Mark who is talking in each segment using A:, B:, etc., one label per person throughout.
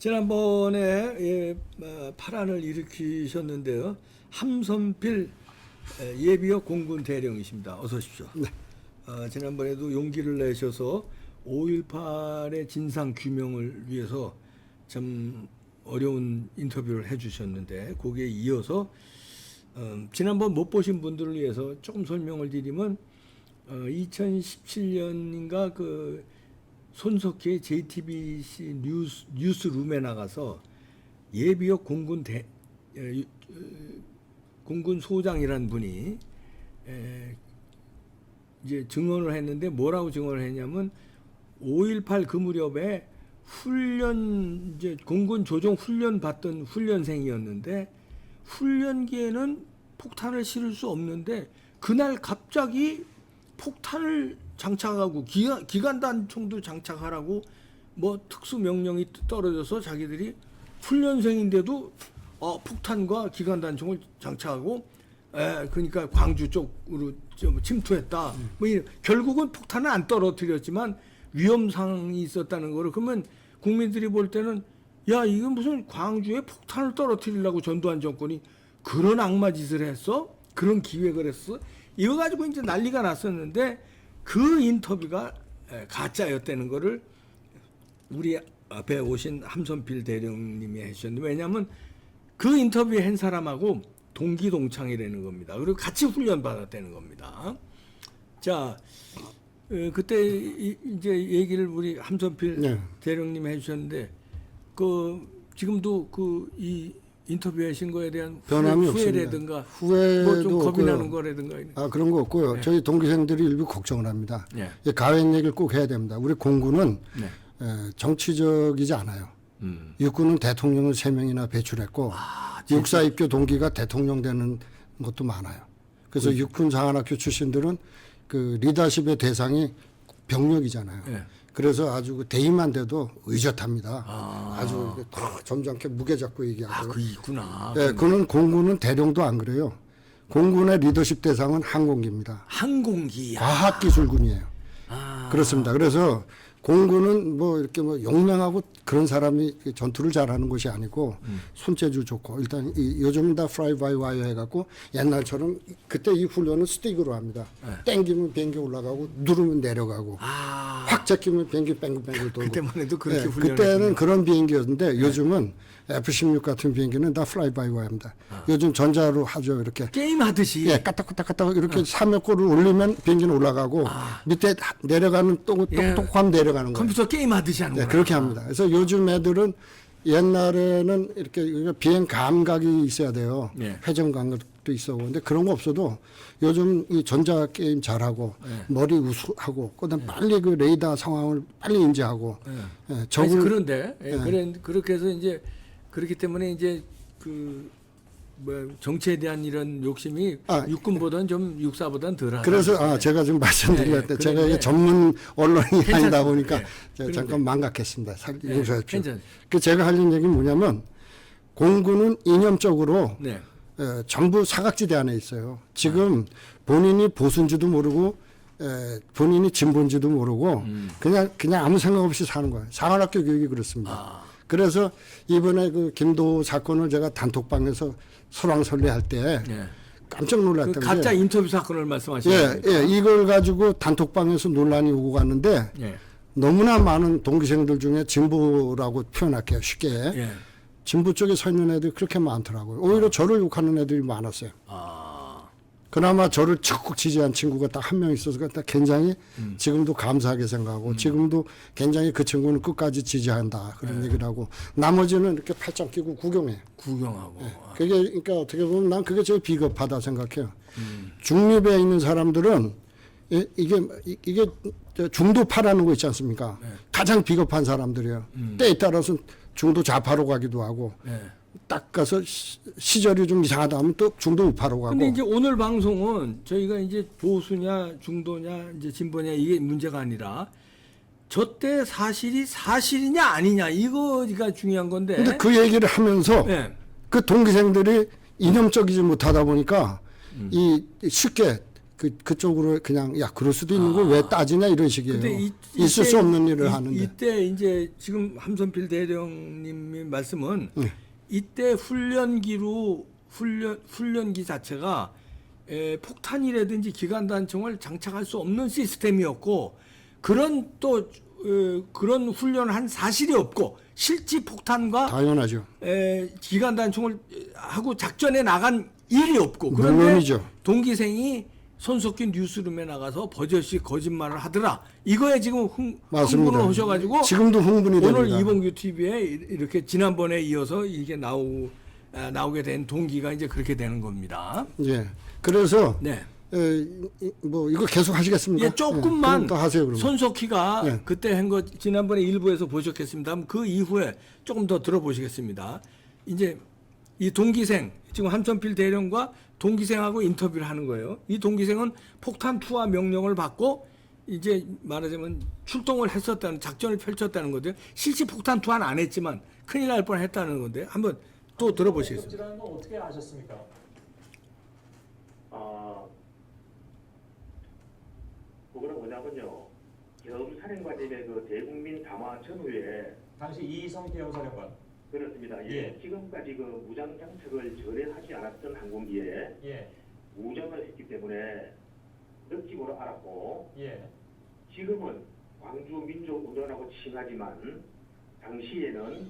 A: 지난번에 파란을 일으키셨는데요. 함선필 예비역 공군 대령이십니다. 어서 오십시오.
B: 네.
A: 지난번에도 용기를 내셔서 5.18의 진상 규명을 위해서 참 어려운 인터뷰를 해주셨는데 거기에 이어서 지난번 못 보신 분들을 위해서 조금 설명을 드리면 2017년인가 그 손석희의 JTBC 뉴스룸에 나가서 예비역 공군 소장이란 분이 이제 증언을 했는데 뭐라고 증언을 했냐면 5.18 그 무렵에 훈련 이제 공군 조종 훈련 받던 훈련생이었는데 훈련기에는 폭탄을 실을 수 없는데 그날 갑자기 폭탄을 장착하고 기관단총도 장착하라고 뭐 특수 명령이 떨어져서 자기들이 훈련생인데도 폭탄과 기관단총을 장착하고 그러니까 광주 쪽으로 좀 침투했다. 뭐 결국은 폭탄은 안 떨어뜨렸지만 위험상이 있었다는 거를 그러면 국민들이 볼 때는 야 이건 무슨 광주에 폭탄을 떨어뜨리려고 전두환 정권이 그런 악마 짓을 했어? 그런 기획을 했어? 이거 가지고 이제 난리가 났었는데 그 인터뷰가 가짜였다는 거를 우리 앞에 오신 함선필 대령님이 하셨는데 왜냐하면 그 인터뷰 한 사람하고 동기동창이라는 겁니다. 그리고 같이 훈련 받았다는 겁니다. 자, 그때 이제 얘기를 우리 함선필 대령님이 해주셨는데 그 지금도 그 이 인터뷰하신 거에 대한
B: 변함이
A: 후회라든가
B: 후회도
A: 뭐 좀 겁이
B: 없고요.
A: 나는 거라든가
B: 그런 거 없고요.
A: 네.
B: 저희 동기생들이 일부 걱정을 합니다.
A: 네.
B: 가외 얘기를 꼭 해야 됩니다. 우리 공군은
A: 네.
B: 정치적이지 않아요. 육군은 대통령을 3명이나 배출했고 육사 입교 동기가 대통령 되는 것도 많아요. 그래서 육군 장안학교 출신들은 그 리더십의 대상이 병력이잖아요.
A: 네.
B: 그래서 아주 그 대의만 돼도 의젓합니다. 아주 점잖게 무게 잡고 얘기하고.
A: 그 있구나.
B: 네, 그는 공군은 대령도 안 그래요. 공군의 리더십 대상은 항공기입니다.
A: 항공기.
B: 과학기술군이에요. 그렇습니다. 그래서 공군은 뭐 이렇게 뭐 용맹하고 그런 사람이 전투를 잘하는 것이 아니고 손재주 좋고 일단 요즘은 다 프라이 바이 와이어 해갖고 옛날처럼 그때 이 훈련은 스틱으로 합니다. 땡기면 비행기 올라가고 누르면 내려가고 확 제끼면 비행기 뱅글뱅글 돌고.
A: 그때만 해도 그렇게 훈련을
B: 그때는 그런 비행기였는데 요즘은 F-16 같은 비행기는 다 프라이 바이 와이어입니다. 요즘 전자로 하죠. 이렇게
A: 게임 하듯이.
B: 까딱까딱 이렇게 3회골을 올리면 비행기는 올라가고 밑에 내려가는 똑똑함 내려가는 거예요.
A: 컴퓨터 게임 하듯이 하는 거예요.
B: 그렇게 합니다. 그래서 요즘 애들은 옛날에는 이렇게 비행 감각이 있어야 돼요. 회전 감각도 있어. 근데 그런 거 없어도 요즘 이 전자 게임 잘하고 머리 우수하고 그다음 빨리 그 레이더 상황을 빨리 인지하고.
A: 그런데 그렇게 해서 이제 그렇기 때문에 이제 그 뭐 정치에 대한 이런 욕심이 육군보다는 좀 육사보다는 덜하다.
B: 그래서 제가 지금 말씀드릴 때 제가 이게 전문 언론이 아니다 보니까 잠깐 망각했습니다. 용서해 주십시오. 그 제가 하려는 얘기는 뭐냐면 공군은 이념적으로 전부 사각지대 안에 있어요. 지금 본인이 보수인지도 모르고 본인이 진보인지도 모르고 그냥 아무 생각 없이 사는 거예요. 상한학교 교육이 그렇습니다. 그래서 이번에 그 김도 사건을 제가 단톡방에서 설왕설래할 때 깜짝 놀랐던 게
A: 가짜 인터뷰 사건을 말씀하시는 거예요.
B: 이걸 가지고 단톡방에서 논란이 오고 갔는데 너무나 많은 동기생들 중에 진보라고 표현할게요. 쉽게. 진보 쪽에 서 있는 애들이 그렇게 많더라고요. 오히려 저를 욕하는 애들이 많았어요. 그나마 저를 적극 지지한 친구가 딱 한 명 있어서 딱 굉장히 지금도 감사하게 생각하고 지금도 굉장히 그 친구는 끝까지 지지한다 그런 얘기를 하고 나머지는 이렇게 팔짱 끼고 구경해요.
A: 구경하고.
B: 그게 그러니까 어떻게 보면 난 그게 제일 비겁하다 생각해요. 중립에 있는 사람들은 이게 중도파라는 거 있지 않습니까? 가장 비겁한 사람들이에요. 때에 따라서 중도 좌파로 가기도 하고. 딱 가서 시절이 좀 이상하다 하면 또 중도 우파로 가고.
A: 근데 이제 오늘 방송은 저희가 이제 보수냐 중도냐 이제 진보냐 이게 문제가 아니라 저때 사실이 사실이냐 아니냐 이거가 중요한 건데.
B: 근데 그 얘기를 하면서 그 동기생들이 이념적이지 못하다 보니까 이 쉽게 그쪽으로 그냥 야 그럴 수도 있는 걸 왜 따지냐 이런 식이에요. 있을 수 없는 일을 하는데.
A: 이때 이제 지금 함선필 대령님의 말씀은 이때 훈련기 자체가 폭탄이라든지 기관단총을 장착할 수 없는 시스템이었고 그런 또 그런 훈련을 한 사실이 없고 실지 폭탄과
B: 당연하죠.
A: 기관단총을 하고 작전에 나간 일이 없고 그런데
B: 물론이죠.
A: 동기생이 손석희 뉴스룸에 나가서 버젓이 거짓말을 하더라. 이거에 지금
B: 맞습니다.
A: 흥분을 하셔가지고
B: 지금도 흥분이 됩니다.
A: 오늘 이봉규 TV에 이렇게 지난번에 이어서 이게 나오게 된 동기가 이제 그렇게 되는 겁니다.
B: 예. 그래서
A: 네.
B: 뭐 이거 계속 하시겠습니까?
A: 예, 조금만
B: 더 하세요. 그러면.
A: 손석희가
B: 예.
A: 그때 한 거 지난번에 일부에서 보셨겠습니다. 그 이후에 조금 더 들어보시겠습니다. 이제 이 동기생 지금 함선필 대령과 동기생하고 인터뷰를 하는 거예요. 이 동기생은 폭탄 투하 명령을 받고 이제 말하자면 출동을 했었다는 작전을 펼쳤다는 거죠. 실제 폭탄 투하는 안 했지만 큰일 날 뻔했다는 건데 한번 또 들어보시겠습니다.
C: 지라는 건 어떻게 아셨습니까?
D: 그거는 뭐냐면요. 겸사령관님의 그 대국민 담화 전후에
C: 당시 이성 대형사령관.
D: 그렇습니다.
C: 예.
D: 지금까지 그 무장 장착을 전에 하지 않았던 항공기에
C: 예.
D: 무장을 했기 때문에 느낌으로 알았고
C: 예.
D: 지금은 광주 민족 운동하고 칭하지만 당시에는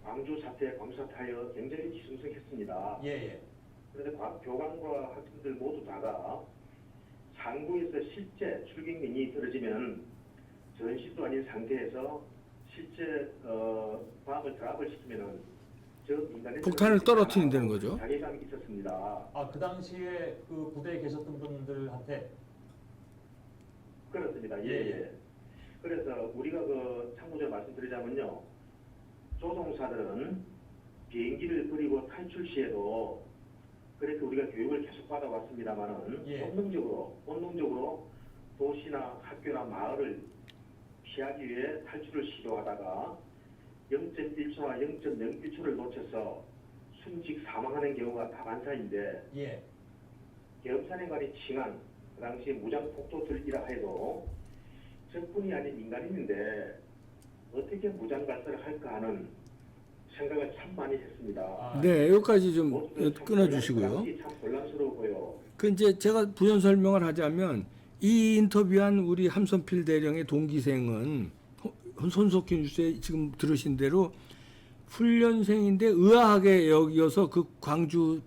D: 광주 사태, 광주 사태하여 굉장히 기승성했습니다.
C: 예. 예.
D: 그런데 교관과 학생들 모두 다가 상부에서 실제 출격민이 떨어지면 전시도 아닌 상태에서 실제 밤을 드랍을 시키면은 저 인간의
A: 폭탄을 떨어뜨린다는 거죠.
D: 자괴감이 있었습니다.
C: 그 당시에 그 부대에 계셨던 분들한테.
D: 그렇습니다. 예. 그래서 우리가 그 참고적으로 말씀드리자면요. 조종사들은 비행기를 버리고 탈출 시에도 그렇게 우리가 교육을 계속 받아왔습니다만은
C: 예.
D: 본능적으로 도시나 학교나 마을을 피하기 위해 탈출을 시도하다가 0.1초나 0.01초를 놓쳐서 순직 사망하는 경우가 다반사인데
C: 예.
D: 계엄사령관이 칭한 그 당시 무장폭도들이라 해도 적군이 아닌 인간인데 어떻게 무장발사를 할까 하는 생각을 참 많이 했습니다.
A: 네, 여기까지 좀
D: 모두들 참
A: 끊어주시고요.
D: 그 당시 참 곤란스러워요.
A: 그 이제 제가 부연 설명을 하자면 이 인터뷰한 우리 함선필 대령의 동기생은 손석희 뉴스에 지금 들으신 대로 훈련생인데 의아하게 여기서 그 광주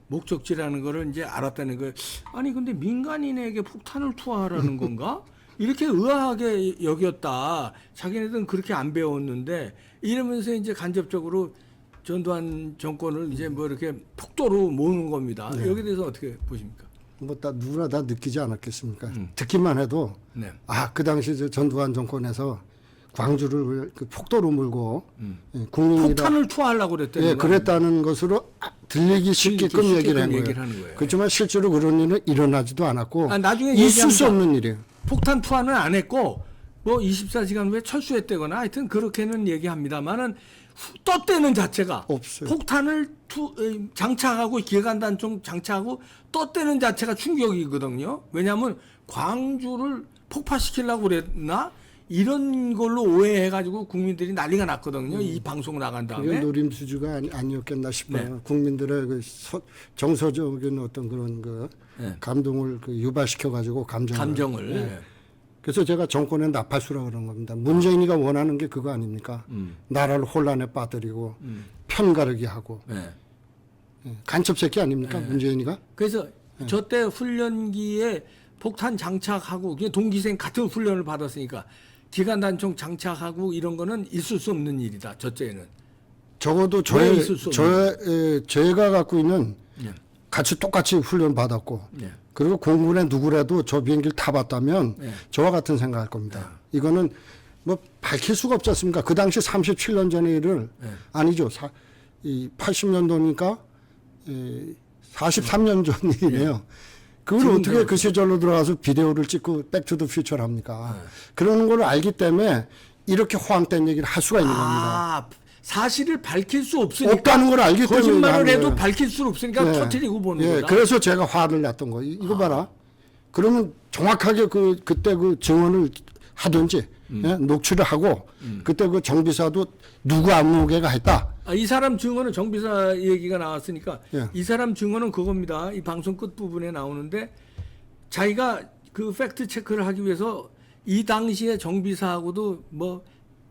A: 목적지라는 거를 이제 알았다는 거예요. 아니 근데 민간인에게 폭탄을 투하하라는 건가? 이렇게 의아하게 여겼다. 자기네들은 그렇게 안 배웠는데 이러면서 이제 간접적으로 전두환 정권을 이제 뭐 이렇게 폭도로 모으는 겁니다.
B: 네.
A: 여기에 대해서 어떻게 보십니까?
B: 뭐 다 누구나 다 느끼지 않았겠습니까? 듣기만 해도
A: 네.
B: 그 당시 저 전두환 정권에서 광주를 그 폭도로 물고 국민이다.
A: 폭탄을 투하하려고 그랬대요.
B: 예, 그랬다는 것으로 들리기 쉽게끔 얘기를 한 거예요. 그렇지만 실제로 그런 일은 일어나지도 않았고
A: 나중에
B: 있을 수 없는 일이에요.
A: 폭탄 투하는 안 했고 뭐 24시간 후에 철수했다거나 하여튼 그렇게는 얘기합니다만은 떴대는 자체가
B: 없어요.
A: 폭탄을 장착하고 기관단총 장착하고 떴대는 자체가 충격이거든요. 왜냐하면 광주를 폭파시키려고 그랬나 이런 걸로 오해해가지고 국민들이 난리가 났거든요. 이 방송 나간
B: 그게
A: 다음에.
B: 노림수주가 아니었겠나 싶어요.
A: 네.
B: 국민들의 그 정서적인 어떤 그런 그
A: 네.
B: 감동을 그 유발시켜가지고 감정을.
A: 네.
B: 네. 그래서 제가 정권의 나팔수라 그런 겁니다. 문재인이가 원하는 게 그거 아닙니까? 나라를 혼란에 빠뜨리고 편가르기 하고
A: 네.
B: 간첩 새끼 아닙니까? 문재인이가?
A: 그래서 저때 훈련기에 폭탄 장착하고 그냥 동기생 같은 훈련을 받았으니까 기관단총 장착하고 이런 거는 있을 수 없는 일이다. 저때는.
B: 적어도 제가 갖고 있는
A: 네.
B: 같이 똑같이 훈련 받았고
A: 네.
B: 그리고 공군의 누구라도 저 비행기를 타봤다면
A: 네.
B: 저와 같은 생각할 겁니다. 이거는 뭐 밝힐 수가 없지 않습니까? 그 당시 37년 전의 일을 아니죠. 80년도니까 43년 전 일이네요. 그걸 어떻게 그 시절로 들어가서 비디오를 찍고 백투더 퓨처를 합니까? 그러는 걸 알기 때문에 이렇게 호황된 얘기를 할 수가 있는 겁니다.
A: 사실을 밝힐 수 없으니까
B: 없다는 걸 알기 때문에
A: 거짓말을
B: 하는
A: 해도
B: 거예요.
A: 밝힐 수 없으니까 터뜨리고 보는 거다.
B: 그래서 제가 화를 냈던 거예요. 이거 봐라. 그러면 정확하게 그때 그 증언을 하든지 예? 녹취를 하고 그때 그 정비사도 누구 안무개가 했다.
A: 이 사람 증언은 정비사 얘기가 나왔으니까
B: 예.
A: 이 사람 증언은 그겁니다. 이 방송 끝 부분에 나오는데 자기가 그 팩트 체크를 하기 위해서 이 당시에 정비사하고도 뭐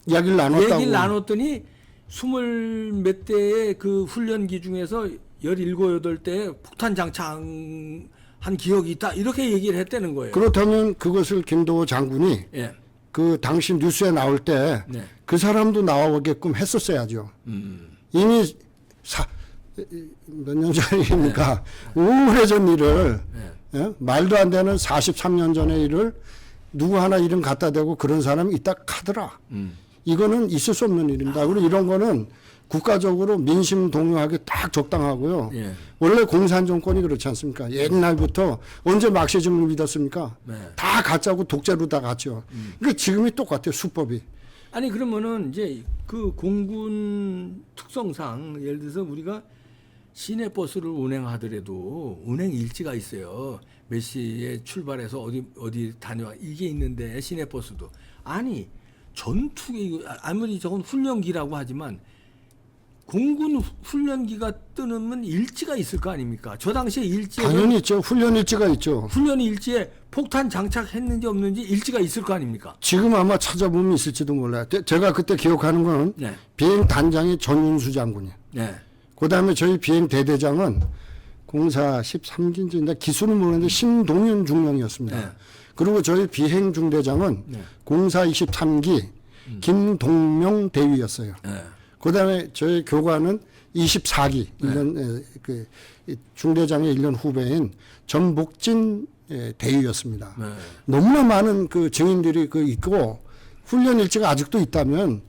B: 이야기를 나눴다고.
A: 얘기를 나눴더니 20몇 대의 그 훈련기 중에서 17, 18대에 폭탄 장착한 기억이 있다. 이렇게 얘기를 했다는 거예요.
B: 그렇다면 그것을 김도호 장군이
A: 예.
B: 그 당시 뉴스에 나올 때 그
A: 네.
B: 사람도 나오게끔 했었어야죠. 이미 몇 년 전입니까? 오래전 일을 예? 말도 안 되는 43년 전의 일을 누구 하나 이름 갖다 대고 그런 사람이 있다 카더라. 이거는 있을 수 없는 일입니다. 그리고 이런 거는 국가적으로 민심 동요하기 딱 적당하고요.
A: 예.
B: 원래 공산 정권이 그렇지 않습니까? 옛날부터 언제 막시즘을 믿었습니까?
A: 네.
B: 다 가짜고 독재로 다 갔죠. 그러니까 지금이 똑같아요. 수법이.
A: 아니 그러면은 이제 그 공군 특성상 예를 들어서 우리가 시내 버스를 운행하더라도 운행 일지가 있어요. 몇 시에 출발해서 어디 다녀와 이게 있는데 시내 버스도 아니 전투기 아무리 저건 훈련기라고 하지만 공군 훈련기가 뜨는 일지가 있을 거 아닙니까? 저 당시에 일지에
B: 당연히 있죠. 훈련 일지가 있죠.
A: 훈련 일지에 폭탄 장착했는지 없는지 일지가 있을 거 아닙니까?
B: 지금 아마 찾아보면 있을지도 몰라요. 제가 그때 기억하는 건
A: 네.
B: 비행 단장이 전윤수 장군이에요.
A: 네.
B: 그다음에 저희 비행 대대장은 공사 13기인데 기수는 모르는데 신동윤 중령이었습니다.
A: 네.
B: 그리고 저희 비행 중대장은
A: 네.
B: 공사 23기 김동명 대위였어요.
A: 네.
B: 그다음에 저희 교관은 24기 1년 그 중대장의 1년 후배인 전복진 대위였습니다.
A: 네.
B: 너무나 많은 그 증인들이 그 있고 훈련 일지가 아직도 있다면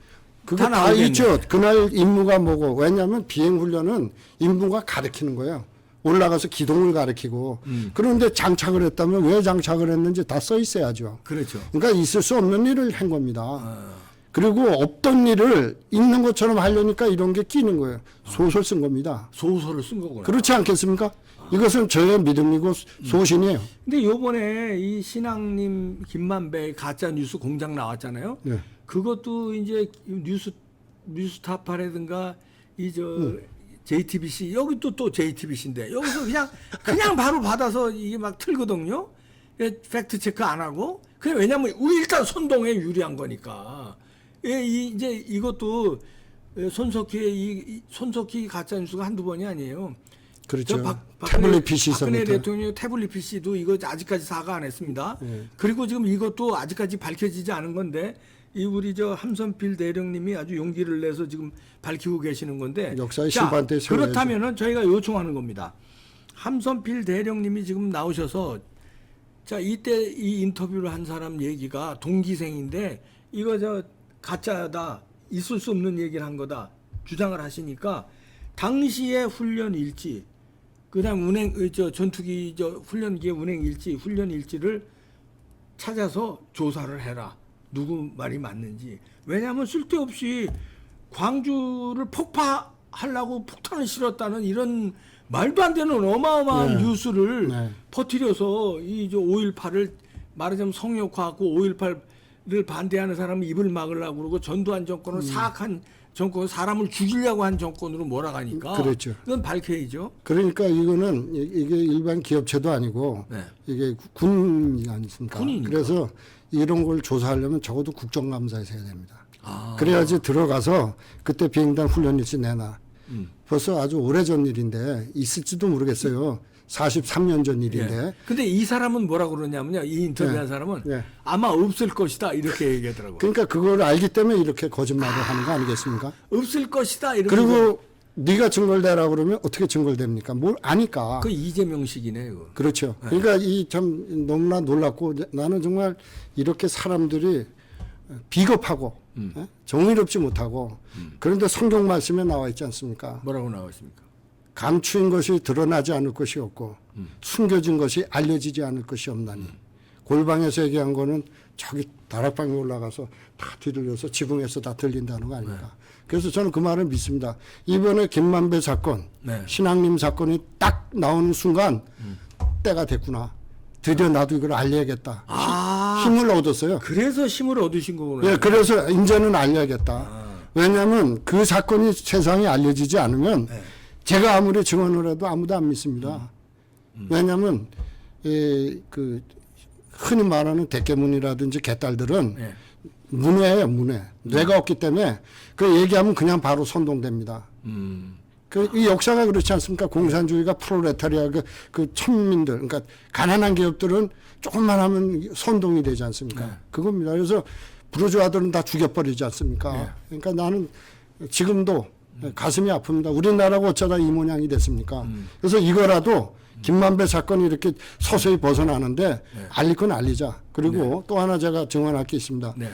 B: 그거
A: 다
B: 다
A: 나오겠네.
B: 있죠. 그날 임무가 뭐고 왜냐하면 비행 훈련은 임무가 가르치는 거예요. 올라가서 기동을 가르치고 그런데 장착을 했다면 왜 장착을 했는지 다 써 있어야죠.
A: 그렇죠.
B: 그러니까 있을 수 없는 일을 한 겁니다. 그리고 없던 일을 있는 것처럼 하려니까 이런 게 끼는 거예요. 소설 쓴 겁니다.
A: 소설을 쓴 거구나.
B: 그렇지 않겠습니까? 이것은 저의 믿음이고 소신이에요.
A: 근데 요번에 이 신앙님 김만배 가짜 뉴스 공장 나왔잖아요.
B: 네.
A: 그것도 이제 뉴스타파라든가 JTBC 여기 또 JTBC인데 여기서 그냥 바로 받아서 이게 막 틀거든요. 팩트 체크 안 하고 그냥 왜냐면 일단 선동에 유리한 거니까. 이제 이것도 손석희 가짜 뉴스가 한두 번이 아니에요.
B: 그렇죠.
A: 박근혜
B: 태블릿 PC
A: 박근혜
B: 서부터.
A: 대통령 태블릿 PC도 이거 아직까지 사과 안 했습니다. 그리고 지금 이것도 아직까지 밝혀지지 않은 건데 이 우리 함선필 대령님이 아주 용기를 내서 지금 밝히고 계시는 건데
B: 역사의 심판대에 세워야죠.
A: 그렇다면은 저희가 요청하는 겁니다. 함선필 대령님이 지금 나오셔서 자 이때 이 인터뷰를 한 사람 얘기가 동기생인데 이거 가짜다 있을 수 없는 얘기를 한 거다 주장을 하시니까 당시의 훈련 일지 그다음 전투기 훈련기의 운행 일지 훈련 일지를 찾아서 조사를 해라. 누구 말이 맞는지. 왜냐하면 쓸데없이 광주를 폭파하려고 폭탄을 실었다는 이런 말도 안 되는 어마어마한 뉴스를 퍼뜨려서 이 5.18을 말하자면 성역화하고 5.18을 반대하는 사람은 입을 막으려고 그러고 전두환 정권을 사악한 정권, 사람을 죽이려고 한 정권으로 몰아가니까
B: 그렇죠.
A: 이건 밝혀야죠.
B: 그러니까 이거는 이게 일반 기업체도 아니고
A: 네.
B: 이게 군이 아니십니까?
A: 군이니까.
B: 그래서 이런 걸 조사하려면 적어도 국정감사에서 해야 됩니다. 그래야지 들어가서 그때 비행단 훈련일지 내놔. 벌써 아주 오래전 일인데 있을지도 모르겠어요. 43년 전 일인데.
A: 예. 근데 이 사람은 뭐라고 그러냐면요. 이 인터뷰한 사람은
B: 예.
A: 아마 없을 것이다 이렇게 얘기하더라고요.
B: 그러니까 그걸 알기 때문에 이렇게 거짓말을 하는 거 아니겠습니까?
A: 없을 것이다 이렇게.
B: 그리고 네가 증거를 대라 그러면 어떻게 증거를 댑니까? 뭘 아니까.
A: 그 이재명식이네 이거.
B: 그렇죠. 그러니까 이 참 너무나 놀랍고 나는 정말 이렇게 사람들이 비겁하고 정의롭지 못하고 그런데 성경 말씀에 나와 있지 않습니까?
A: 뭐라고 나와 있습니까?
B: 감추인 것이 드러나지 않을 것이 없고 숨겨진 것이 알려지지 않을 것이 없나니 골방에서 얘기한 거는 저기 다락방에 올라가서 다 뒤들려서 지붕에서 다 들린다는 거 아닙니까? 그래서 저는 그 말을 믿습니다. 이번에 김만배 사건, 신앙님 사건이 딱 나오는 순간 때가 됐구나. 드디어 나도 이걸 알려야겠다. 힘을 얻었어요.
A: 그래서 힘을 얻으신 거구나.
B: 예, 그래서 이제는 알려야겠다. 왜냐하면 그 사건이 세상에 알려지지 않으면
A: 네.
B: 제가 아무리 증언을 해도 아무도 안 믿습니다. 왜냐하면 그 흔히 말하는 대깨문이라든지 개딸들은
A: 네.
B: 문외예요, 문외. 뇌가 없기 때문에 그 얘기하면 그냥 바로 선동됩니다. 이 역사가 그렇지 않습니까? 공산주의가 프롤레타리아 그 천민들, 그러니까 가난한 기업들은 조금만 하면 선동이 되지 않습니까?
A: 네.
B: 그겁니다. 그래서 부르주아들은 다 죽여버리지 않습니까?
A: 네.
B: 그러니까 나는 지금도 가슴이 아픕니다. 우리나라가 어쩌다 이 모양이 됐습니까? 그래서 이거라도 김만배 사건이 이렇게 서서히 벗어나는데 알릴 건 알리자. 그리고 또 하나 제가 증언할 게 있습니다.
A: 네.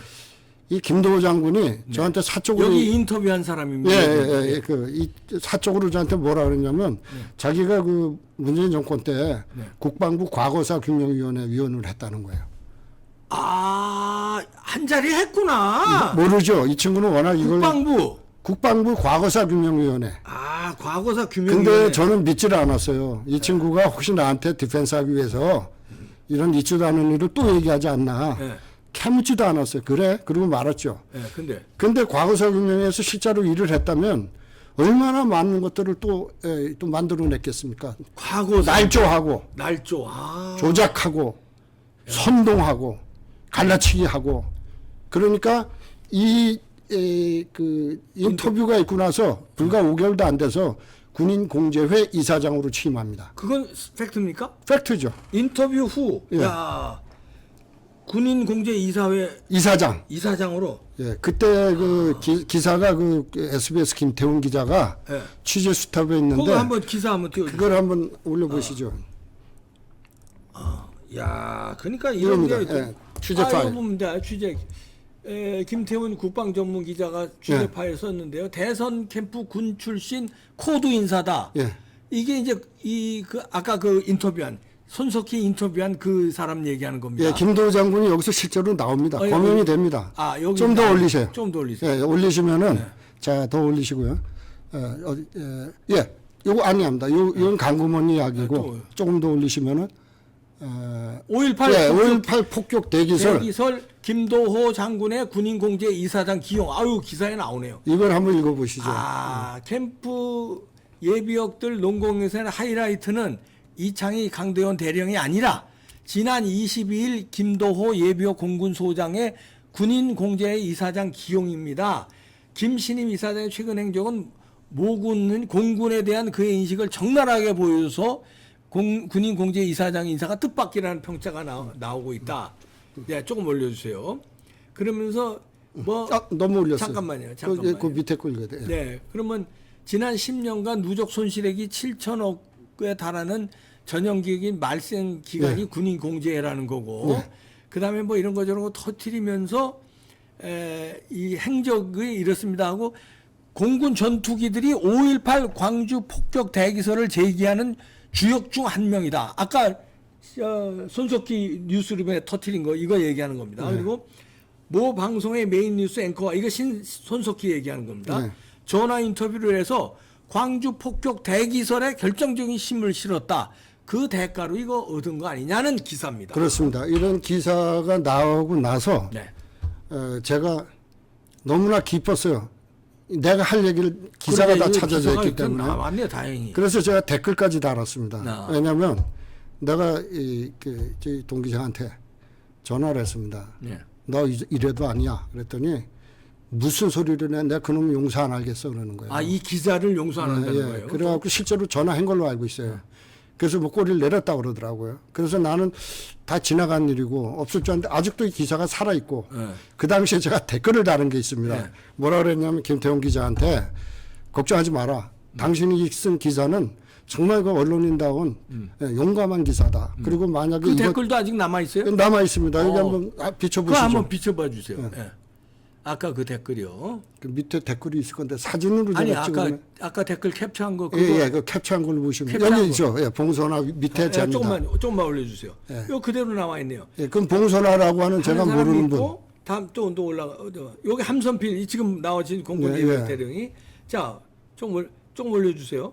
B: 이 김도호 장군이 저한테 사적으로
A: 여기 인터뷰한 사람입니다.
B: 예. 이 사적으로 저한테 뭐라 그러냐면 자기가 그 문재인 정권 때 국방부 과거사 규명위원회 위원을 했다는 거예요.
A: 한 자리 했구나.
B: 모르죠. 이 친구는 워낙 이걸 국방부 과거사 규명위원회.
A: 과거사 규명위원회.
B: 근데 저는 믿지를 않았어요. 이 친구가 혹시 나한테 디펜스하기 위해서 이런 있지도 않은 일을 또 얘기하지 않나. 캐묻지도 않았어요. 그래? 그리고 말았죠. 근데 과거사 규명에서 실제로 일을 했다면 얼마나 많은 것들을 또 만들어냈겠습니까?
A: 과거사.
B: 날조하고,
A: 조작하고,
B: 선동하고, 갈라치기 하고. 그러니까 그 인터뷰가 있고 나서 불과 5개월도 안 돼서 군인공제회 이사장으로 취임합니다.
A: 그건 팩트입니까?
B: 팩트죠.
A: 인터뷰 후,
B: 예.
A: 군인공제이사회 이사장으로.
B: 예, 그때 그 기사가 그 SBS 김태훈 기자가 취재 수첩에 있는데.
A: 그거 한번 기사 한번 띄워주세요.
B: 그걸 한번 올려보시죠.
A: 그러니까 이런 게
B: 취재 파일.
A: 보면 돼. 김태훈 국방전문기자가 취재 파일 썼는데요. 대선 캠프 군 출신 코드 인사다. 이게 이제 아까 그 인터뷰한 손석희 인터뷰한 그 사람 얘기하는 겁니다.
B: 예, 김도호 장군이 여기서 실제로 나옵니다. 검열이 됩니다. 좀 더 올리세요.
A: 좀 더 올리세요.
B: 예, 올리시면은 자, 더 올리시고요. 요거 아니합니다. 이건 강구먼 이야기고 조금 더 올리시면은 5.18 폭격 대기설
A: 김도호 장군의 군인공제 이사장 기용. 기사에 나오네요.
B: 이걸 한번 읽어보시죠.
A: 캠프 예비역들 농공에서의 하이라이트는 이창희 강도현 대령이 아니라 지난 22일 김도호 예비역 공군소장의 군인공제 이사장 기용입니다. 김신임 이사장의 최근 행적은 공군에 대한 그의 인식을 적나라하게 보여줘서 군인공제 이사장 인사가 뜻밖이라는 평가가 나오고 있다. 네, 조금 올려주세요. 그러면서
B: 너무 올렸어요.
A: 잠깐만요.
B: 그 밑에 거 읽어야 돼요.
A: 네, 그러면 지난 10년간 누적 손실액이 7천억에 달하는 전형기획인 말생 기간이 군인공제라는 거고, 그 다음에 뭐 이런 거 저런 거 터트리면서 이 행적이 이렇습니다 하고 공군 전투기들이 5.18 광주 폭격 대기설을 제기하는 주역 중 한 명이다. 아까 손석희 뉴스룸에 터트린 거 이거 얘기하는 겁니다. 그리고 모 방송의 메인 뉴스 앵커가 이거 손석희 얘기하는 겁니다. 전화 인터뷰를 해서 광주 폭격 대기설에 결정적인 힘을 실었다. 그 대가로 이거 얻은 거 아니냐는 기사입니다.
B: 그렇습니다. 이런 기사가 나오고 나서 제가 너무나 기뻤어요. 내가 할 얘기를 기사가 다 찾아져 있기 때문에.
A: 나왔네요, 다행히.
B: 그래서 제가 댓글까지 달았습니다. 왜냐하면 내가 저희 동기장한테 전화를 했습니다. 너 이래도 아니야. 그랬더니 무슨 소리를 해? 내가 그놈 용서 안 하겠어 그러는 거예요.
A: 이 기자를 용서 안 한다는 거예요?
B: 그래갖고 실제로 전화한 걸로 알고 있어요. 그래서 뭐 꼬리를 내렸다 그러더라고요. 그래서 나는 다 지나간 일이고 없을 줄 알았는데 아직도 이 기사가 살아있고 그 당시에 제가 댓글을 다른 게 있습니다. 뭐라 그랬냐면 김태훈 기자한테 걱정하지 마라. 당신이 쓴 기사는 정말 그 언론인다운 용감한 기사다. 그리고 만약에
A: 그 댓글도 아직 남아있어요?
B: 남아있습니다. 여기 한번 비춰보시죠.
A: 그거 한번 비춰봐 주세요. 아까 그 댓글이요.
B: 그 밑에 댓글이 있을 건데 사진으로 제가
A: 찍으면 아까 댓글 캡처한 거 그거
B: 그 캡처한 걸로 보시면 여기 있죠. 봉선화 밑에 제입니다.
A: 조금만 올려주세요. 이거 그대로 나와 있네요.
B: 그럼 봉선화라고 하는 제가 모르는 분.
A: 다음 또 올라가. 여기 함선필 지금 나와진 공군 예비역 대령이 자 좀 올려주세요.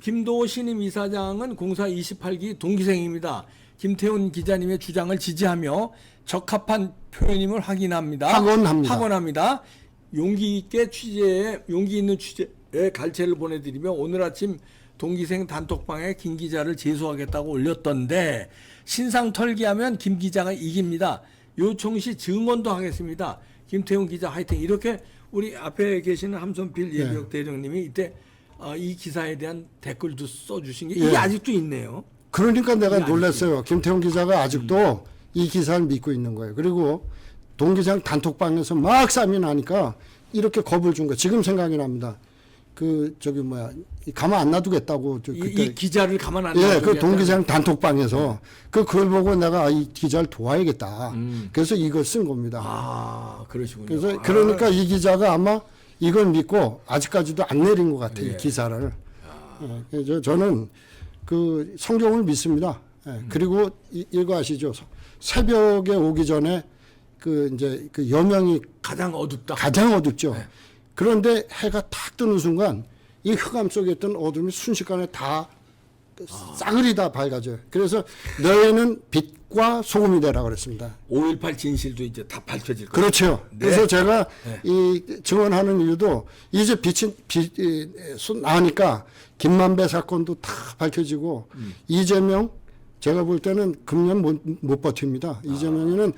A: 김도호 신임 이사장은 공사 28기 동기생입니다. 김태훈 기자님의 주장을 지지하며 적합한 표현임을 확언합니다. 용기 있는 취재에 갈채를 보내드리며 오늘 아침 동기생 단톡방에 김 기자를 제소하겠다고 올렸던데 신상 털기하면 김 기자가 이깁니다. 요청 시 증언도 하겠습니다. 김태훈 기자 화이팅. 이렇게 우리 앞에 계시는 함선필 예비역 대령님이 이때 이 기사에 대한 댓글도 써주신 게 이게 아직도 있네요.
B: 그러니까 내가 놀랐어요. 김태훈 기자가 아직도 이 기사를 믿고 있는 거예요. 그리고 동기생 단톡방에서 막 싸움이 나니까 이렇게 겁을 준 거예요. 지금 생각이 납니다. 가만 안 놔두겠다고. 그때
A: 이 기자를 가만 안 놔두겠다.
B: 그 동기생 단톡방에서 그걸 보고 내가 이 기자를 도와야겠다. 그래서 이걸 쓴 겁니다.
A: 아, 그러시군요.
B: 그래서 그러니까 이 기자가 아마 이걸 믿고 아직까지도 안 내린 것 같아요. 이 기사를. 그래서 저는 그 성경을 믿습니다. 그리고 이거 아시죠? 새벽에 오기 전에 이제 그 여명이
A: 가장 어둡다.
B: 가장 어둡죠. 그런데 해가 탁 뜨는 순간 이 흑암 속에 있던 어둠이 순식간에 다 싸그리 다 밝아져요. 그래서 너희는 빛과 소금이 되라 그랬습니다.
A: 5.18 진실도 이제 다 밝혀질 거예요.
B: 그렇죠.
A: 네.
B: 그래서 제가 이 증언하는 이유도 이제 빛이 나니까 김만배 사건도 다 밝혀지고 이재명 제가 볼 때는 금년 못 버팁니다. 이재명이는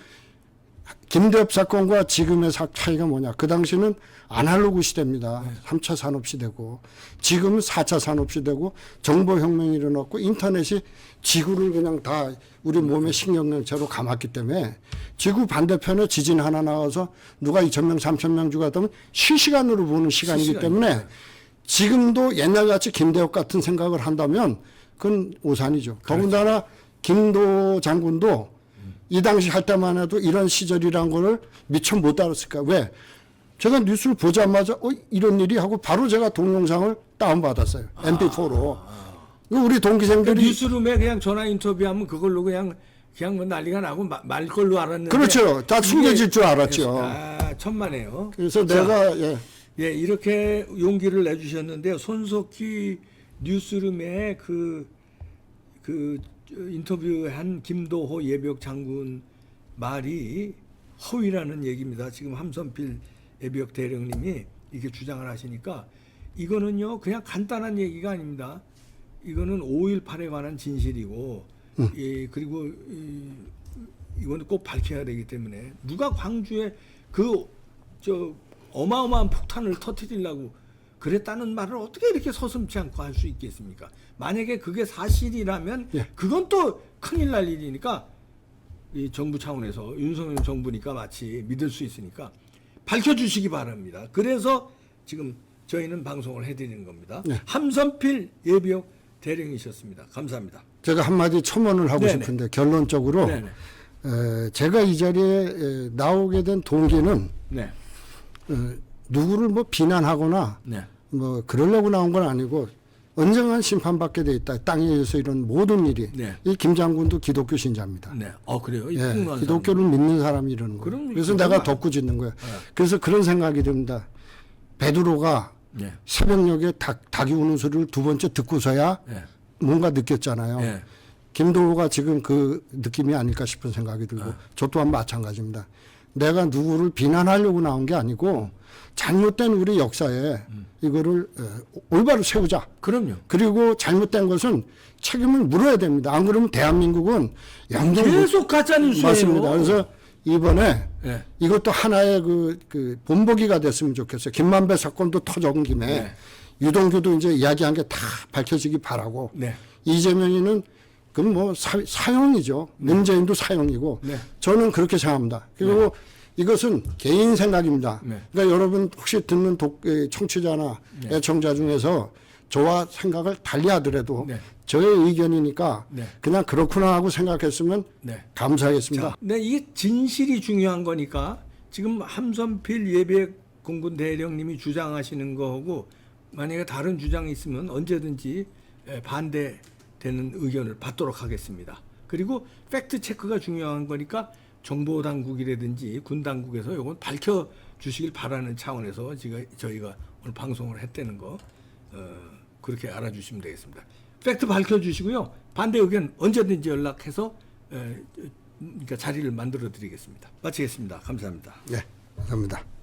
B: 김대엽 사건과 지금의 차이가 뭐냐. 그 당시는 아날로그 시대입니다. 3차 산업시대고 지금은 4차 산업시대고 정보혁명이 일어났고 인터넷이 지구를 그냥 다 우리 몸의 신경영체로 감았기 때문에 지구 반대편에 지진 하나 나와서 누가 2,000명 3,000명 죽었다면 실시간으로 보는 시간이기 때문에 지금도 옛날같이 김대엽 같은 생각을 한다면 그건 오산이죠. 더군다나 김도 장군도 이 당시 할 때만 해도 이런 시절이란 거를 미처 못 알았을까. 왜? 제가 뉴스를 보자마자 이런 일이 하고 바로 제가 동영상을 다운받았어요. MP4로. 우리 동기생들이
A: 뉴스룸에 그냥 전화 인터뷰하면 그걸로 그냥 뭐 난리가 나고 말 걸로 알았는데.
B: 그렇죠. 다 숨겨질 줄 알았죠.
A: 천만에요.
B: 그래서 내가
A: 이렇게 용기를 내주셨는데 손석희 뉴스룸에 그 인터뷰한 김도호 예비역 장군 말이 허위라는 얘기입니다. 지금 함선필 예비역 대령님이 이렇게 주장을 하시니까 이거는요 그냥 간단한 얘기가 아닙니다. 이거는 5.18에 관한 진실이고 그리고 이거는 꼭 밝혀야 되기 때문에 누가 광주에 어마어마한 폭탄을 터뜨리려고 그랬다는 말을 어떻게 이렇게 서슴지 않고 할 수 있겠습니까? 만약에 그게 사실이라면 그건 또 큰일 날 일이니까 이 정부 차원에서 윤석열 정부니까 마치 믿을 수 있으니까 밝혀주시기 바랍니다. 그래서 지금 저희는 방송을 해드리는 겁니다. 함선필 예비역 대령이셨습니다. 감사합니다.
B: 제가 한마디 첨언을 하고 싶은데 결론적으로 제가 이 자리에 나오게 된 동기는 누구를 뭐 비난하거나 뭐 그러려고 나온 건 아니고 언젠간 심판받게 돼 있다. 땅에 의해서 이런 모든 일이. 이 김 장군도 기독교 신자입니다.
A: 그래요?
B: 기독교를 믿는 사람이 이러는 거예요. 그래서 내가 덮고 짓는 거예요. 그래서 그런 생각이 듭니다. 베드로가 새벽녘에 닭이 우는 소리를 두 번째 듣고서야 뭔가 느꼈잖아요. 김도호가 지금 그 느낌이 아닐까 싶은 생각이 들고 저 또한 마찬가지입니다. 내가 누구를 비난하려고 나온 게 아니고 잘못된 우리 역사에 이거를 올바로 세우자.
A: 그럼요.
B: 그리고 잘못된 것은 책임을 물어야 됩니다. 안 그러면 대한민국은
A: 계속 가짜뉴스예요.
B: 맞습니다. 그래서 이번에 이것도 하나의 그 본보기가 됐으면 좋겠어요. 김만배 사건도 터져온 김에 유동규도 이제 이야기한 게 다 밝혀지기 바라고. 이재명이는 그건 뭐 사형이죠. 문재인도 사형이고. 저는 그렇게 생각합니다. 그리고 이것은 개인 생각입니다. 그러니까 여러분 혹시 듣는 청취자나 애청자 중에서 저와 생각을 달리하더라도 저의 의견이니까 그냥 그렇구나 하고 생각했으면 감사하겠습니다.
A: 이게 진실이 중요한 거니까 지금 함선필 예비역 공군 대령님이 주장하시는 거하고 만약에 다른 주장이 있으면 언제든지 반대되는 의견을 받도록 하겠습니다. 그리고 팩트 체크가 중요한 거니까 정보 당국이라든지 군 당국에서 이건 밝혀 주시길 바라는 차원에서 저희가 오늘 방송을 했다는 거 그렇게 알아주시면 되겠습니다. 팩트 밝혀주시고요. 반대 의견 언제든지 연락해서 그러니까 자리를 만들어 드리겠습니다. 마치겠습니다. 감사합니다.
B: 네, 감사합니다.